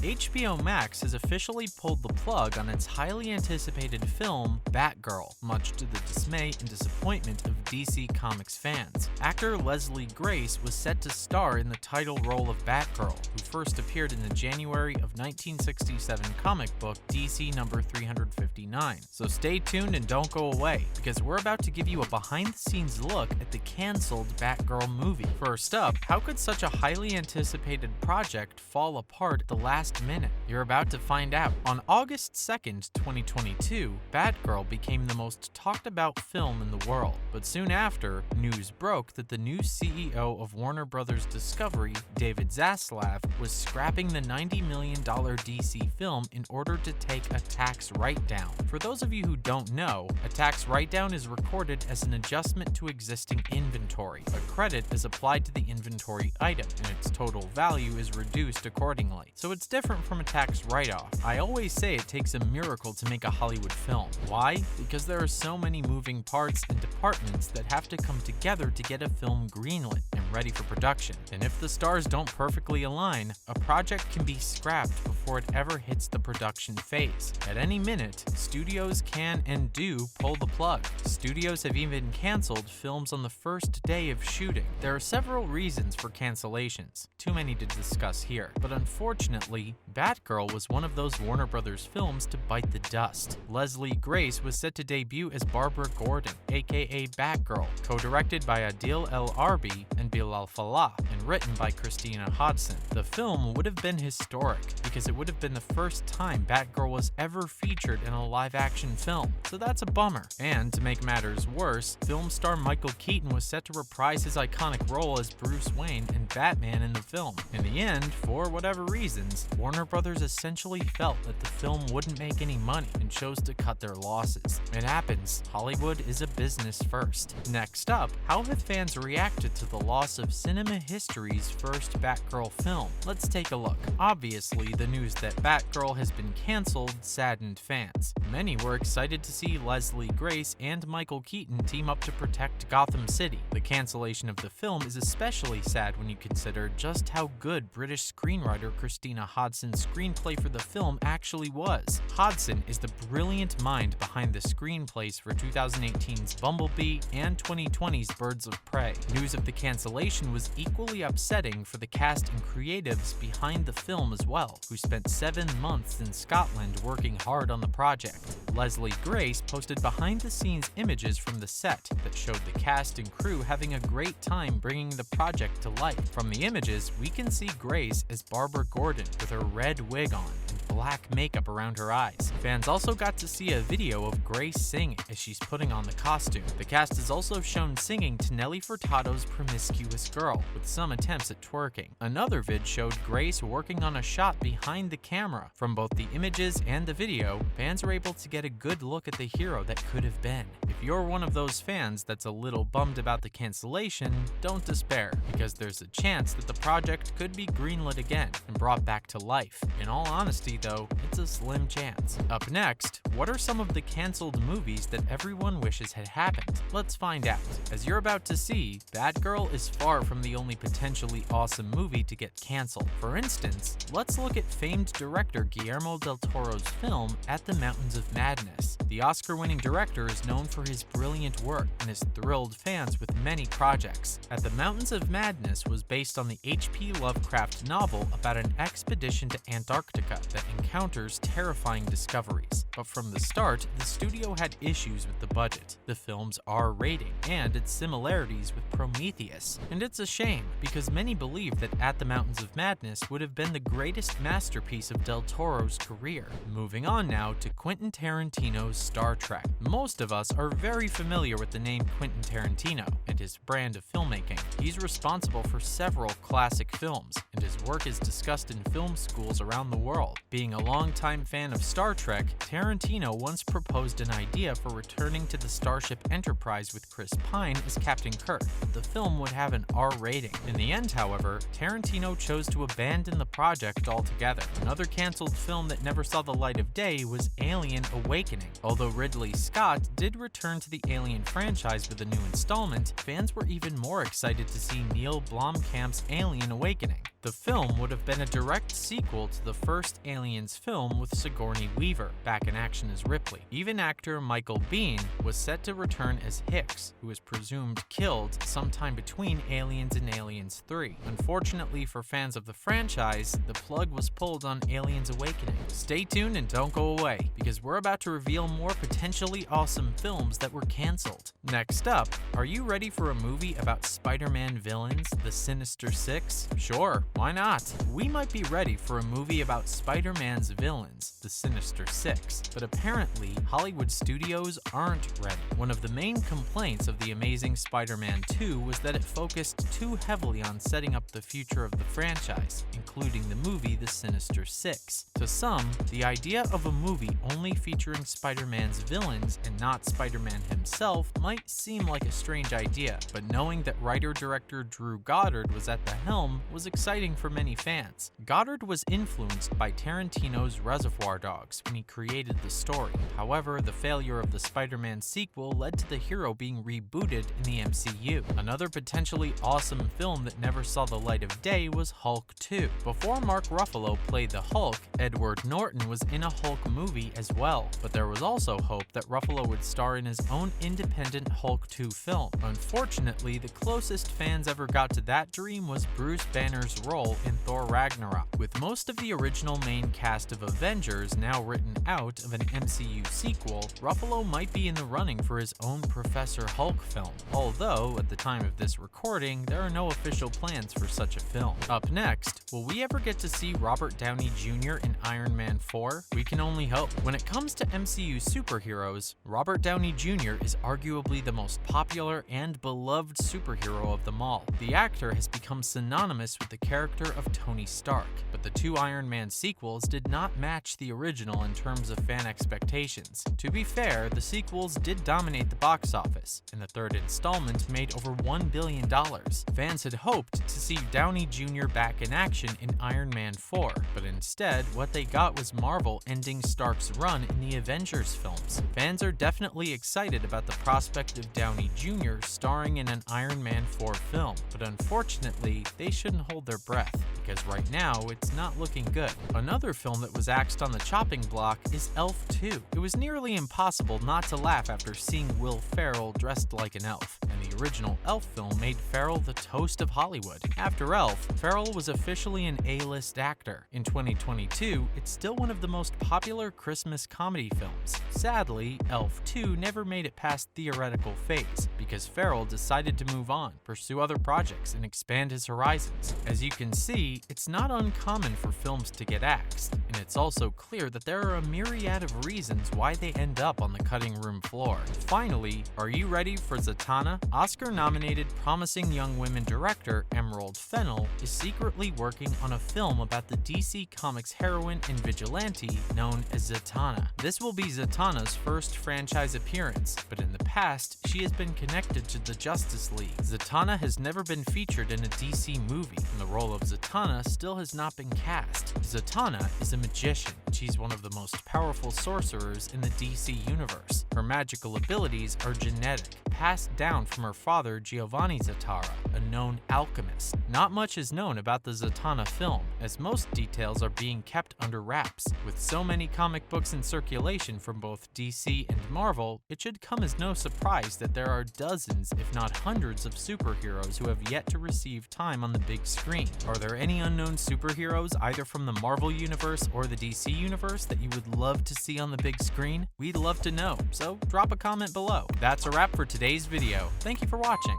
HBO Max has officially pulled the plug on its highly anticipated film, Batgirl, much to the dismay and disappointment of DC Comics fans. Actor Leslie Grace was set to star in the title role of Batgirl, who first appeared in the January of 1967 comic book DC number 359. So stay tuned and don't go away, because we're about to give you a behind-the-scenes look at the cancelled Batgirl movie. First up, how could such a highly anticipated project fall apart at the last minute? You're about to find out. On August 2nd, 2022, Batgirl became the most talked about film in the world. But soon after, news broke that the new CEO of Warner Brothers Discovery, David Zaslav, was scrapping the $90 million DC film in order to take a tax write-down. For those of you who don't know, a tax write-down is recorded as an adjustment to existing inventory. A credit is applied to the inventory item, and its total value is reduced accordingly. So it's different from a tax write-off. I always say it takes a miracle to make a Hollywood film. Why? Because there are so many moving parts and departments that have to come together to get a film greenlit and ready for production. And if the stars don't perfectly align, a project can be scrapped before it ever hits the production phase. At any minute, studios can and do pull the plug. Studios have even canceled films on the first day of shooting. There are several reasons for cancellations, too many to discuss here, but unfortunately, Batgirl was one of those Warner Brothers films to bite the dust. Leslie Grace was set to debut as Barbara Gordon, aka Batgirl, co-directed by Adil El Arbi and Bilal Fallah, and written by Christina Hodson. The film would have been historic, because it would have been the first time Batgirl was ever featured in a live-action film, so that's a bummer. And to make matters worse, film star Michael Keaton was set to reprise his iconic role as Bruce Wayne and Batman in the film. In the end, for whatever reasons, Warner Brothers essentially felt that the film wouldn't make any money and chose to cut their losses. It happens. Hollywood is a business first. Next up, how have fans reacted to the loss of cinema history's first Batgirl film? Let's take a look. Obviously, the news that Batgirl has been cancelled saddened fans. Many were excited to see Leslie Grace and Michael Keaton team up to protect Gotham City. The cancellation of the film is especially sad when you consider just how good British screenwriter Christina Hodson's screenplay for the film actually was. Hodson is the brilliant mind behind the screenplays for 2018's Bumblebee and 2020's Birds of Prey. News of the cancellation was equally upsetting for the cast and creatives behind the film as well, who spent 7 months in Scotland working hard on the project. Leslie Grace posted behind-the-scenes images from the set that showed the cast and crew having a great time bringing the project to life. From the images, we can see Grace as Barbara Gordon with her red wig on and black makeup around her eyes. Fans also got to see a video of Grace singing as she's putting on the costume. The cast is also shown singing to Nelly Furtado's Promiscuous Girl, with some attempts at twerking. Another vid showed Grace working on a shot behind the camera. From both the images and the video, fans were able to get a good look at the hero that could have been. If you're one of those fans that's a little bummed about the cancellation, don't despair, because there's a chance that the project could be greenlit again and brought back to life. In all honesty though, it's a slim chance. Up next, what are some of the cancelled movies that everyone wishes had happened? Let's find out. As you're about to see, Batgirl is far from the only potentially awesome movie to get cancelled. For instance, let's look at famed director Guillermo del Toro's film At the Mountains of Madness. The Oscar-winning director is known for his brilliant work and has thrilled fans with many projects. At the Mountains of Madness was based on the H.P. Lovecraft novel about an expedition to Antarctica that encounters terrifying discoveries. But from the start, the studio had issues with the budget, the film's R rating, and its similarities with Prometheus. And it's a shame, because many believe that At the Mountains of Madness would have been the greatest masterpiece of del Toro's career. Moving on now to Quentin Tarantino's Star Trek. Most of us are very familiar with the name Quentin Tarantino and his brand of filmmaking. He's responsible for several classic films, and his work is discussed in film schools around the world. Being a longtime fan of Star Trek, Tarantino once proposed an idea for returning to the Starship Enterprise with Chris Pine as Captain Kirk. The film would have an R rating. In the end, however, Tarantino chose to abandon the project altogether. Another cancelled film that never saw the light of day was Alien Awakening. Although Ridley Scott did return to the Alien franchise with a new installment, fans were even more excited to see Neil Blomkamp's Alien Awakening. The film would have been a direct sequel to the first Aliens film with Sigourney Weaver, back in action as Ripley. Even actor Michael Biehn was set to return as Hicks, who was presumed killed sometime between Aliens and Aliens 3. Unfortunately for fans of the franchise, the plug was pulled on Aliens Awakening. Stay tuned and don't go away, because we're about to reveal more potentially awesome films that were cancelled. Next up, are you ready for a movie about Spider-Man villains, the Sinister Six? Sure, why not? We might be ready for a movie about Spider-Man's villains, the Sinister Six, but apparently Hollywood studios aren't ready. One of the main complaints of The Amazing Spider-Man 2 was that it focused too heavily on setting up the future of the franchise, including the movie The Sinister Six. To some, the idea of a movie only featuring Spider-Man's villains and not Spider-Man himself might seem like a strange idea, but knowing that writer-director Drew Goddard was at the helm was exciting for many fans. Goddard was influenced by Tarantino's Reservoir Dogs when he created the story. However, the failure of the Spider-Man sequel led to the hero being rebooted in the MCU. Another potentially awesome film that never saw the light of day was Hulk 2. Before Mark Ruffalo played the Hulk, Edward Norton was in a Hulk movie as well, but there was also hope that Ruffalo would star in his own independent Hulk 2 film. Unfortunately, the closest fans ever got to that dream was Bruce Banner's role in Thor Ragnarok. With most of the original main cast of Avengers now written out of an MCU sequel, Ruffalo might be in the running for his own Professor Hulk film, although at the time of this recording, there are no official plans for such a film. Up next, will we ever get to see Robert Downey Jr. in Iron Man 4? We can only hope. When it comes to MCU superheroes, Robert Downey Jr. is arguably the most popular and beloved superhero of them all. The actor has become synonymous with the character of Tony Stark, but the two Iron Man sequels did not match the original in terms of fan expectations. To be fair, the sequels did dominate the box office, and the third installment made over $1 billion. Fans had hoped to see Downey Jr. back in action in Iron Man 4, but instead, what they got was Marvel ending Stark's run in the Avengers films. Fans are definitely excited about the prospect of Downey Jr. starring in an Iron Man 4 film, but unfortunately, they shouldn't hold their breath, because right now, it's not looking good. Another film that was axed on the chopping block is Elf 2. It was nearly impossible not to laugh after seeing Will Ferrell dressed like an elf, and the original Elf film made Ferrell the toast of Hollywood. After Elf, Ferrell was officially an A-list actor. In 2022, it's still one of the most popular Christmas comedy films. Sadly, Elf 2 never made it past theoretical phase, because Ferrell decided to move on, pursue other projects, and expand his horizons. As you can see, it's not uncommon for films to get axed, and it's also clear that there are a myriad of reasons why they end up on the cutting room floor. Finally, are you ready for Zatanna? Oscar-nominated promising young women director Emerald Fennell is secretly working on a film about the DC Comics heroine and vigilante known as Zatanna. This will be Zatanna's first franchise appearance, but in the past, she has been connected to the Justice League. Zatanna has never been featured in a DC movie, and the role of Zatanna still has not been cast. Zatanna is a magician, and she's one of the most powerful sorcerers in the DC universe. Her magical abilities are genetic, passed down from her father Giovanni Zatara, a known alchemist. Not much is known about the Zatanna film, as most details are being kept under wraps. With so many comic books in circulation from both DC and Marvel, it should come as no surprise that there are dozens, if not hundreds, of superheroes who have yet to receive time on the big screen. Are there any unknown superheroes, either from the Marvel universe or the DC universe, that you would love to see on the big screen? We'd love to know, so drop a comment below. That's a wrap for today's video. Thank you for watching.